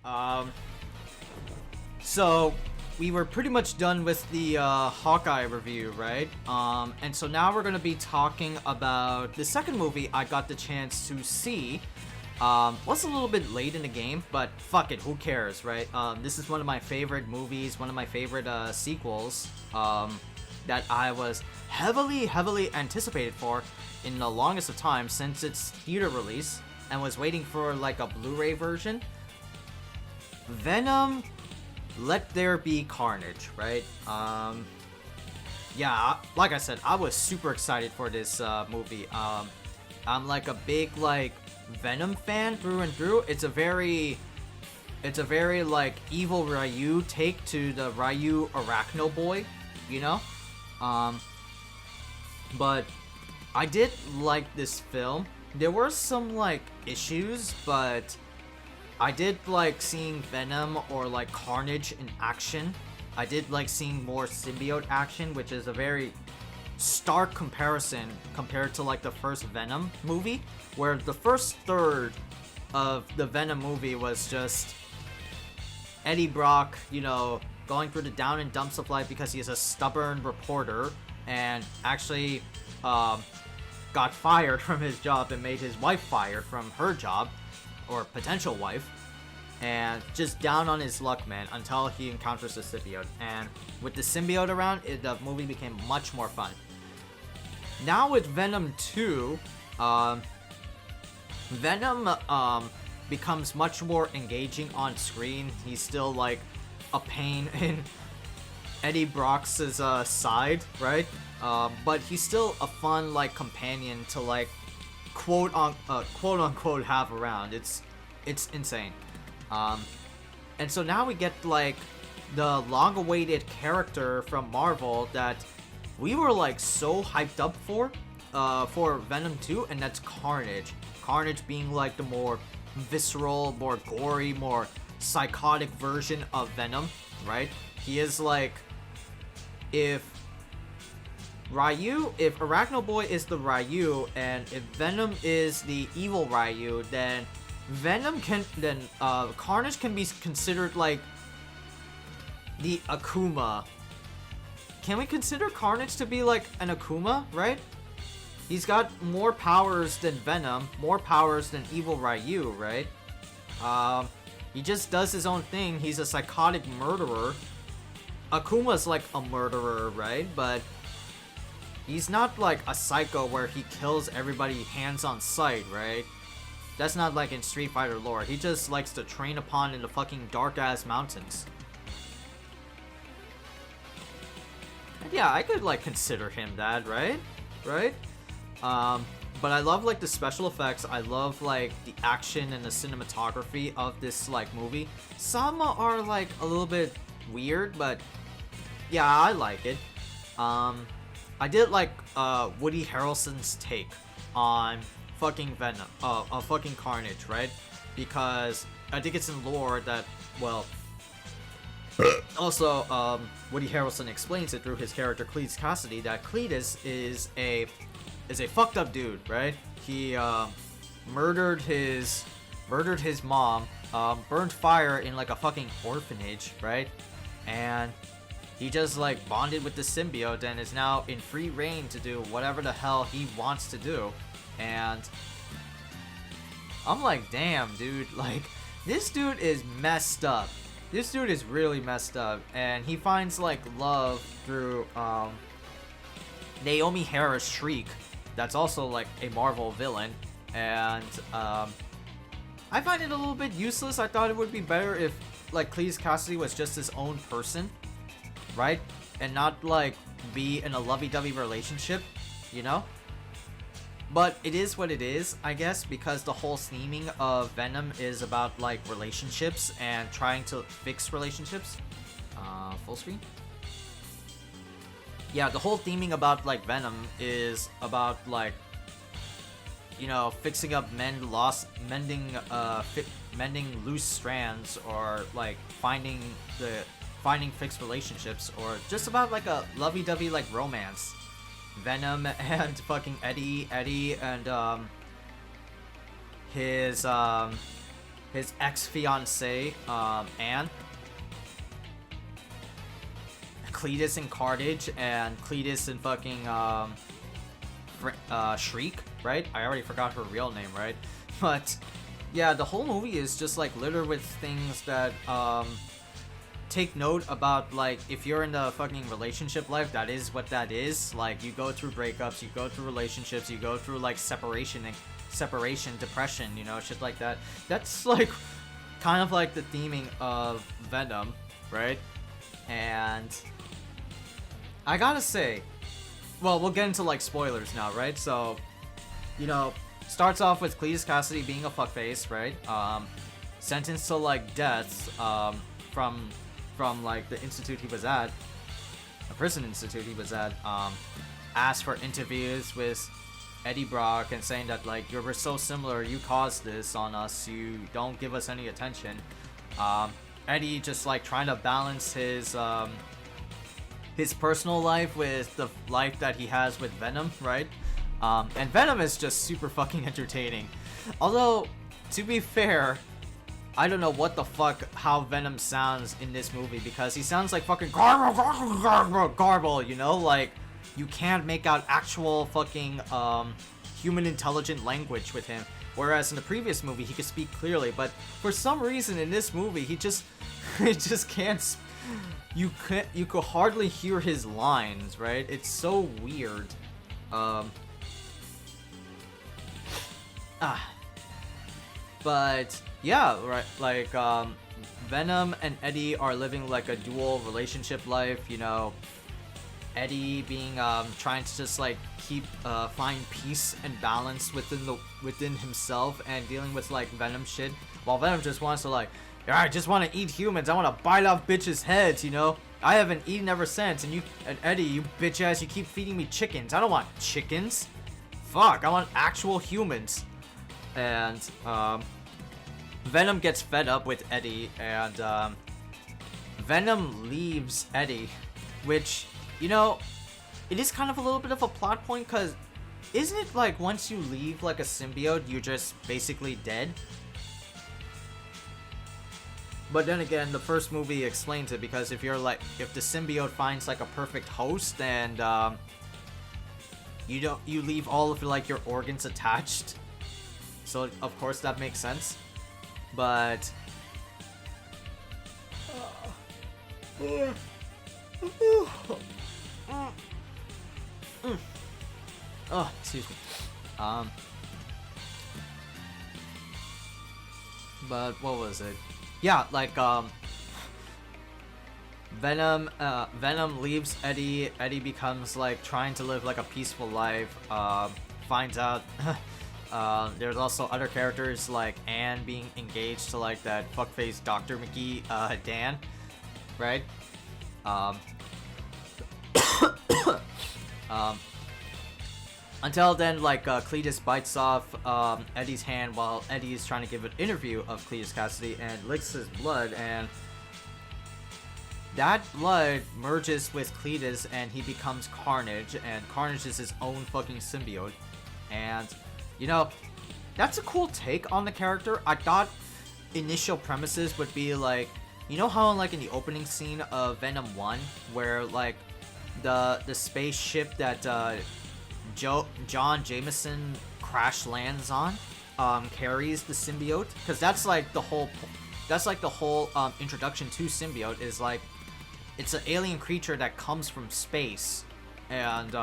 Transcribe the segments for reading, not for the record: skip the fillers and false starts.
Um, so we were pretty much done with the Hawkeye review, right? And so now we're gonna be talking about the second movie I got the chance to see. Was a little bit late in the game, but fuck it, who cares, right? This is one of my favorite movies, one of my favorite sequels that I was heavily anticipated for in the longest of time since its theater release, and was waiting for like a Blu-ray version. Venom, Let There Be Carnage, right? Yeah, like I said, I was super excited for this movie. I'm like a big like Venom fan through and through. It's a very like evil Ryu take to the Ryu Arachno Boy, you know? But I did like this film. There were some like issues, but I did like seeing Venom or like Carnage in action. I did like seeing more symbiote action, which is a very stark comparison compared to like the first Venom movie, where the first third of the Venom movie was just Eddie Brock, you know, going through the down and dumps of life because he's a stubborn reporter and actually got fired from his job and made his wife fired from her job, or potential wife, and just down on his luck, man, until he encounters the symbiote. And with the symbiote around, the movie became much more fun. Now with Venom 2, Venom becomes much more engaging on screen. He's still like a pain in Eddie Brock's side, right? But he's still a fun like companion to like quote unquote have around. It's insane. And so now we get like the long-awaited character from Marvel that we were like so hyped up for Venom 2, and that's Carnage. Carnage being like the more visceral, more gory, more psychotic version of Venom, right? He is like, if Arachno Boy is the Ryu, and if Venom is the evil Ryu, then Carnage can be considered like the Akuma. Can we consider Carnage to be like an Akuma, right? He's got more powers than Venom, more powers than evil Ryu, right? He just does his own thing. He's a psychotic murderer. Akuma's like a murderer, right? But he's not like a psycho where he kills everybody hands on sight, right? That's not like in Street Fighter lore. He just likes to train upon in the fucking dark ass mountains. Yeah, I could like consider him that, right? Right? But I love like the special effects. I love like the action and the cinematography of this like movie. Some are like a little bit weird, but yeah, I like it. I did like Woody Harrelson's take on fucking Venom, fucking Carnage, right? Because I think it's in lore that, well, also Woody Harrelson explains it through his character Cletus Cassidy that Cletus is a fucked up dude, right? He murdered his mom, burned fire in like a fucking orphanage, right? And he just like bonded with the symbiote and is now in free reign to do whatever the hell he wants to do. And I'm like, damn, dude, like, this dude is messed up. This dude is really messed up, and he finds like love through Naomi Harris Shriek. That's also like a Marvel villain, and I find it a little bit useless. I thought it would be better if like Cletus Cassidy was just his own person, right? And not like be in a lovey-dovey relationship, you know? But it is what it is, I guess, because the whole theming of Venom is about like relationships and trying to fix relationships. Full screen? Yeah, the whole theming about like Venom is about like, you know, fixing up mending loose strands, or like finding fixed relationships, or just about like a lovey-dovey like romance. Venom and fucking Eddie and his his ex-fiancée, Anne, Cletus in Carnage, and Cletus in fucking, Shriek, right? I already forgot her real name, right? But, yeah, the whole movie is just, like, littered with things that, take note about, like, if you're in a fucking relationship life, that is what that is. Like, you go through breakups, you go through relationships, you go through, like, separation, depression, you know, shit like that. That's, like, kind of like the theming of Venom, right? And I gotta say, well, we'll get into, like, spoilers now, right? So, you know, starts off with Cletus Cassidy being a fuckface, right? Sentenced to, like, death, from like the institute he was at, a prison institute he was at, asked for interviews with Eddie Brock and saying that, like, you're so similar, you caused this on us, you don't give us any attention. Eddie just, like, trying to balance his personal life with the life that he has with Venom, right? And Venom is just super fucking entertaining. Although, to be fair, I don't know what the fuck how Venom sounds in this movie, because he sounds like fucking garble, you know? Like, you can't make out actual fucking human intelligent language with him. Whereas in the previous movie, he could speak clearly, but for some reason in this movie, he just can't. You could hardly hear his lines, right? It's so weird. But yeah, right, like, Venom and Eddie are living like a dual relationship life, you know. Eddie being trying to just like find peace and balance within himself and dealing with like Venom shit, while Venom just wants to like, yeah, I just want to eat humans, I want to bite off bitches' heads, you know. I haven't eaten ever since, and Eddie, you bitch ass, you keep feeding me chickens. I don't want chickens. Fuck, I want actual humans. And Venom gets fed up with Eddie, and Venom leaves Eddie, which, you know, it is kind of a little bit of a plot point, because isn't it like once you leave like a symbiote, you're just basically dead? But then again, the first movie explains it, because if the symbiote finds like a perfect host, and you leave all of like your organs attached, so of course that makes sense. But oh, excuse me. But what was it? Yeah, like Venom leaves Eddie. Eddie becomes like trying to live like a peaceful life. Finds out there's also other characters like Anne being engaged to like that fuckface Dr. McGee, Dan, right? Until then, like, Cletus bites off Eddie's hand while Eddie is trying to give an interview of Cletus Cassidy and licks his blood, and that blood merges with Cletus and he becomes Carnage, and Carnage is his own fucking symbiote. And, you know, that's a cool take on the character. I thought initial premises would be like, you know how like in the opening scene of Venom 1, where like the spaceship that John Jameson crash lands on carries the symbiote, because that's like the whole introduction to symbiote, is like it's an alien creature that comes from space and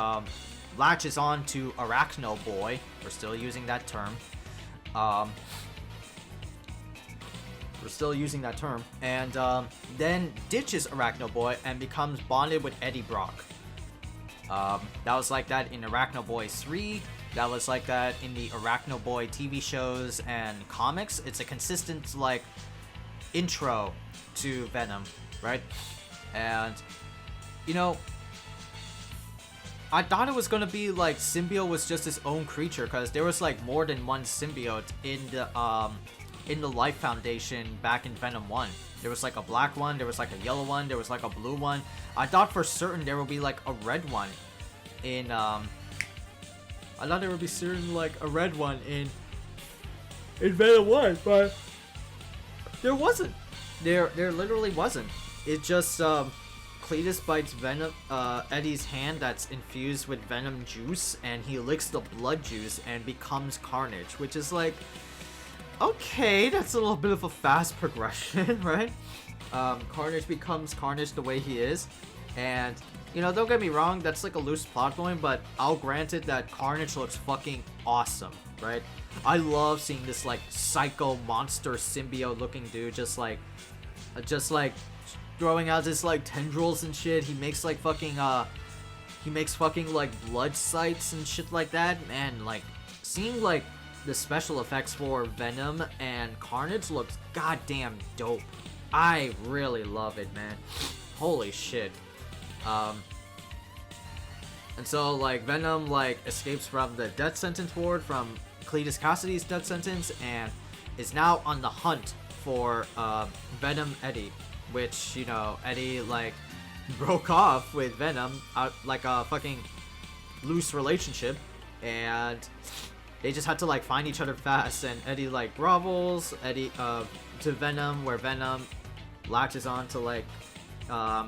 latches on to Arachno Boy. We're still using that term. And then ditches Arachno Boy and becomes bonded with Eddie Brock. That was like that in Arachno Boy 3. That was like that in the Arachno Boy TV shows and comics. It's a consistent, like, intro to Venom, right? And, you know, I thought it was gonna be like symbiote was just its own creature, because there was like more than one symbiote in the Life Foundation back in Venom 1. There was like a black one, there was like a yellow one, there was like a blue one. I thought for certain there would be like a red one in Venom 1, but There wasn't. There literally wasn't. It just Cletus bites Venom Eddie's hand that's infused with Venom juice, and he licks the blood juice and becomes Carnage, which is like, okay, that's a little bit of a fast progression, right? Carnage becomes Carnage the way he is, and you know, don't get me wrong, that's like a loose plot point, but I'll grant it that Carnage looks fucking awesome, right? I love seeing this like psycho monster symbiote looking dude just like throwing out his like tendrils and shit. He makes fucking like blood sights and shit like that. Man, like seeing like the special effects for Venom and Carnage looks goddamn dope. I really love it, man. Holy shit. And so like Venom like escapes from the death sentence ward, from Cletus Cassidy's death sentence, and is now on the hunt for Venom Eddie, which, you know, Eddie like broke off with Venom out like a fucking loose relationship, and they just had to like find each other fast, and Eddie like grovels to Venom, where Venom latches on to like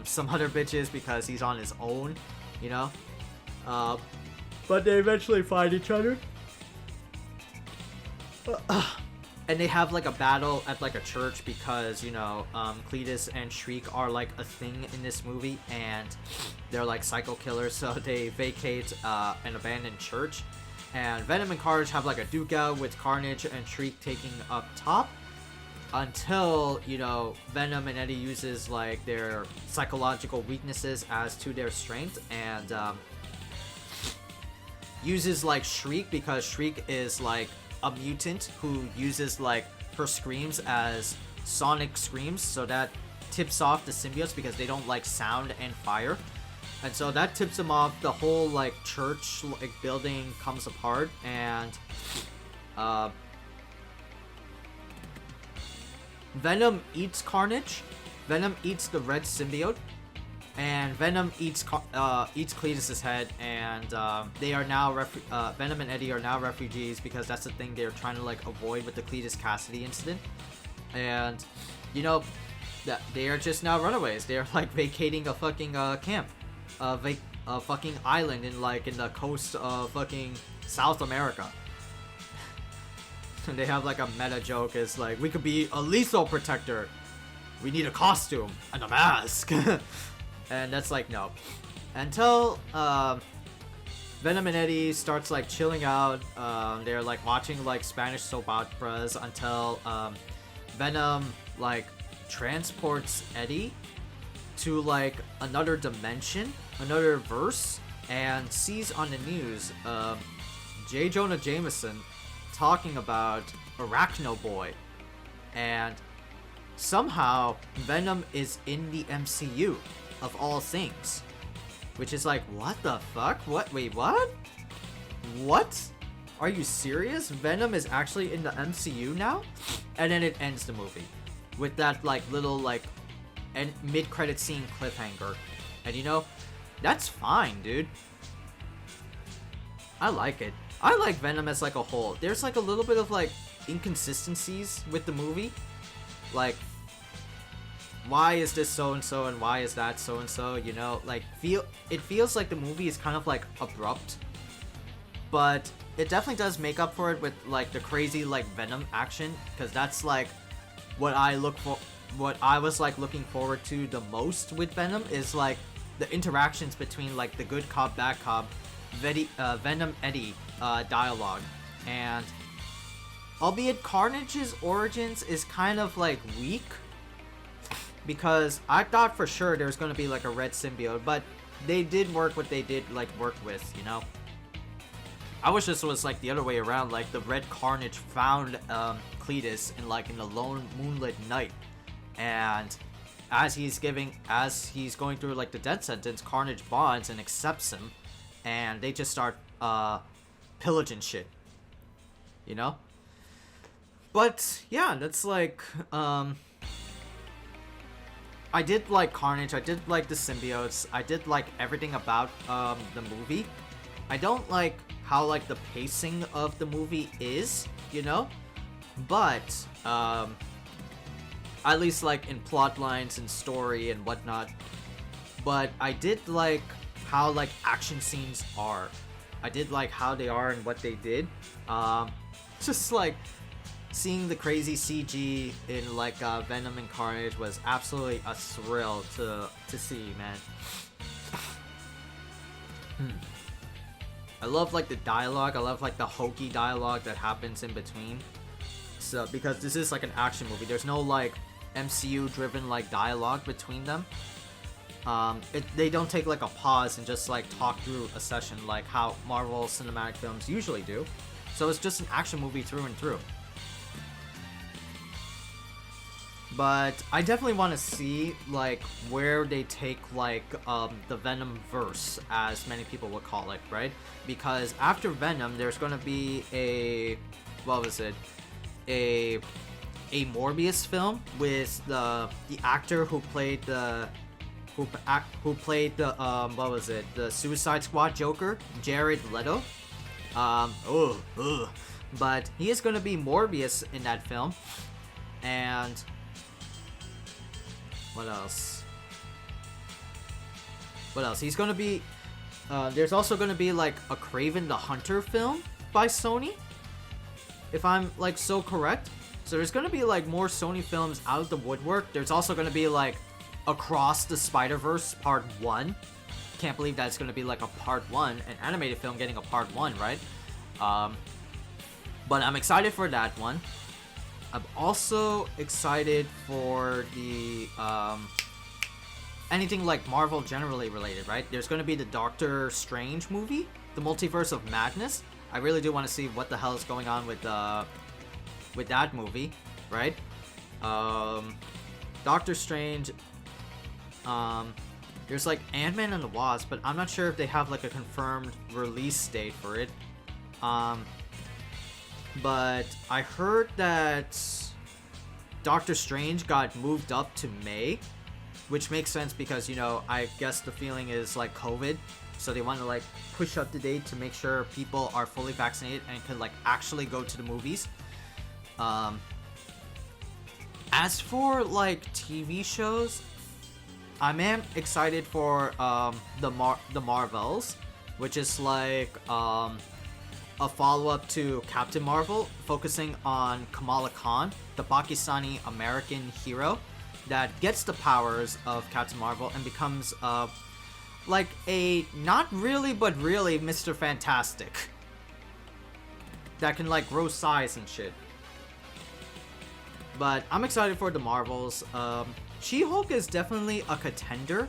some other bitches because he's on his own, you know. But they eventually find each other. And they have like a battle at like a church because, you know, Cletus and Shriek are like a thing in this movie, and they're like psycho killers, so they vacate an abandoned church, and Venom and Carnage have like a duke out with Carnage and Shriek taking up top, until, you know, Venom and Eddie uses like their psychological weaknesses as to their strength, and uses like Shriek, because Shriek is like a mutant who uses like her screams as sonic screams, so that tips off the symbiotes because they don't like sound and fire, and so that tips them off. The whole like church like building comes apart, and Venom eats Carnage, Venom eats the red symbiote, and Venom eats Cletus's head, and they are now Venom and Eddie are now refugees, because that's the thing they're trying to like avoid with the Cletus Cassidy incident. And you know that they are just now runaways. They're like vacating a fucking camp, a fucking island in the coast of fucking South America. And they have like a meta joke, is like, we could be a lethal protector, we need a costume and a mask. And that's like, no. Until Venom and Eddie starts like chilling out. They're like watching like Spanish soap operas, until Venom like transports Eddie to like another dimension, another verse, and sees on the news J. Jonah Jameson talking about Arachno Boy, and somehow Venom is in the MCU of all things, which is like, what the fuck? What? Wait, what? What? Are you serious? Venom is actually in the MCU now? And then it ends the movie with that like little like mid-credit scene cliffhanger, and you know, that's fine, dude. I like it. I like Venom as like a whole. There's like a little bit of like inconsistencies with the movie, like, why is this so and so and why is that so and so, you know, like it feels like the movie is kind of like abrupt, but it definitely does make up for it with like the crazy like Venom action, because that's like what I was like looking forward to the most with Venom, is like the interactions between like the good cop bad cop Venom Eddie dialogue. And albeit Carnage's origins is kind of like weak, because I thought for sure there was going to be like a red symbiote, but they did work what they did like work with, you know. I wish this was like the other way around, like the red Carnage found Cletus in the lone moonlit night, and as he's going through like the death sentence, Carnage bonds and accepts him, and they just start pillaging shit, you know. But yeah, that's like I did like Carnage, I did like the symbiotes, I did like everything about the movie. I don't like how like the pacing of the movie is, you know, but at least like in plot lines and story and whatnot. But I did like how like action scenes are. I did like how they are and what they did. Just like seeing the crazy CG in like Venom and Carnage was absolutely a thrill to see, man. I love like the dialogue. I love like the hokey dialogue that happens in between. So because this is like an action movie, there's no like MCU driven like dialogue between them. They don't take like a pause and just like talk through a session like how Marvel cinematic films usually do. So it's just an action movie through and through. But I definitely want to see like where they take like the Venom verse, as many people would call it, right? Because after Venom, there's gonna be a Morbius film with the actor who played the the Suicide Squad Joker, Jared Leto. But he is gonna be Morbius in that film, and what else? He's gonna be. There's also gonna be like a Kraven the Hunter film by Sony, if I'm like so correct. So there's gonna be like more Sony films out of the woodwork. There's also gonna be like Across the Spider-Verse Part 1. Can't believe that it's gonna be like a Part 1, an animated film getting a Part 1, right? But I'm excited for that one. I'm also excited for the anything like Marvel generally related, right? There's going to be the Doctor Strange movie, the Multiverse of Madness. I really do want to see what the hell is going on with that movie, right? Doctor Strange. There's like Ant-Man and the Wasp, but I'm not sure if they have like a confirmed release date for it. But I heard that Doctor Strange got moved up to May, which makes sense because, you know, I guess the feeling is like COVID, so they want to like push up the date to make sure people are fully vaccinated and can like actually go to the movies. As for like TV shows, I am excited for the Marvels, which is like a follow-up to Captain Marvel, focusing on Kamala Khan, the Pakistani American hero that gets the powers of Captain Marvel and becomes like a not really but really Mr. Fantastic that can like grow size and shit. But I'm excited for the Marvels. She-Hulk is definitely a contender.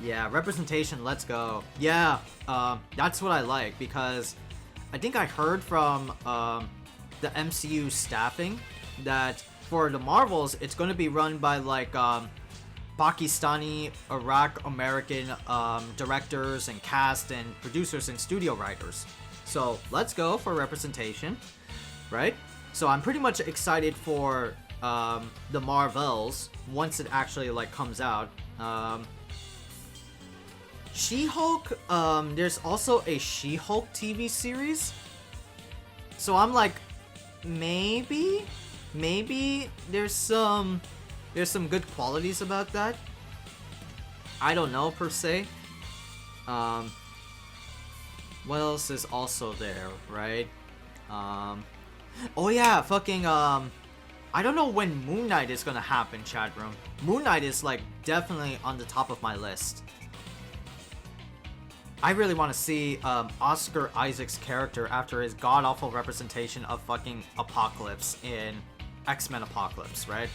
Yeah, representation, let's go. Yeah, that's what I like, because I think I heard from the MCU staffing that for the Marvels, it's going to be run by like Pakistani, Iraq American directors and cast and producers and studio writers. So let's go for representation, right? So I'm pretty much excited for the Marvels once it actually like comes out. She-Hulk, there's also a She-Hulk TV series. So I'm like, maybe there's some good qualities about that. I don't know per se. What else is also there, right? Oh yeah, fucking I don't know when Moon Knight is gonna happen, chat room. Moon Knight is like definitely on the top of my list. I really want to see Oscar Isaac's character after his god-awful representation of fucking Apocalypse in X-Men Apocalypse, right?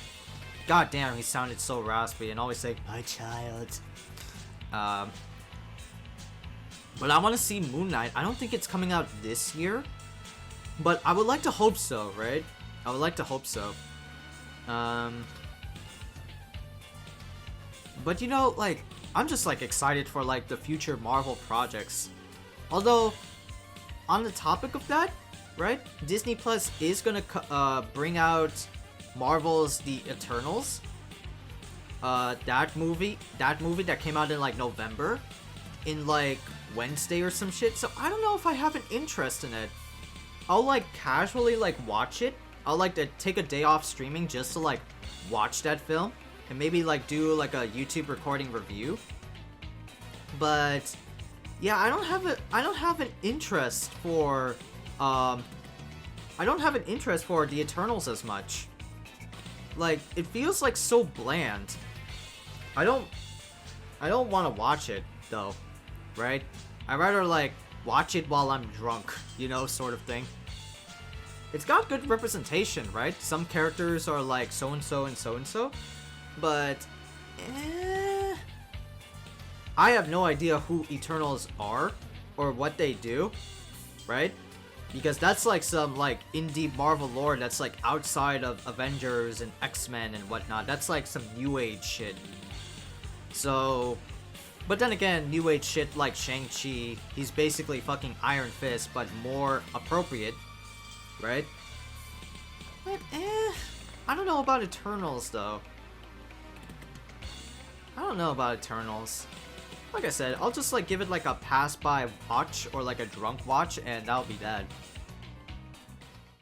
God damn, he sounded so raspy and always saying, "My child." But I want to see Moon Knight. I don't think it's coming out this year, but I would like to hope so, right? I would like to hope so. But you know, like, I'm just like excited for like the future Marvel projects. Although, on the topic of that, right? Disney Plus is gonna bring out Marvel's The Eternals. That movie that came out in like November, in like Wednesday or some shit. So I don't know if I have an interest in it. I'll like casually like watch it. I'll like to take a day off streaming just to like watch that film and maybe like do like a YouTube recording review. But yeah, I don't have an interest for the Eternals as much. Like, it feels like so bland. I don't want to watch it though, right? I'd rather like watch it while I'm drunk, you know, sort of thing. It's got good representation, right? Some characters are like so-and-so and so-and-so, but I have no idea who Eternals are or what they do, right? Because that's like some like indie Marvel lore that's like outside of Avengers and X-Men and whatnot. That's like some new age shit. So, but then again, new age shit like Shang-Chi, he's basically fucking Iron Fist, but more appropriate, right? But I don't know about Eternals though. I don't know about Eternals. Like I said, I'll just like give it like a pass by watch or like a drunk watch, and that'll be that.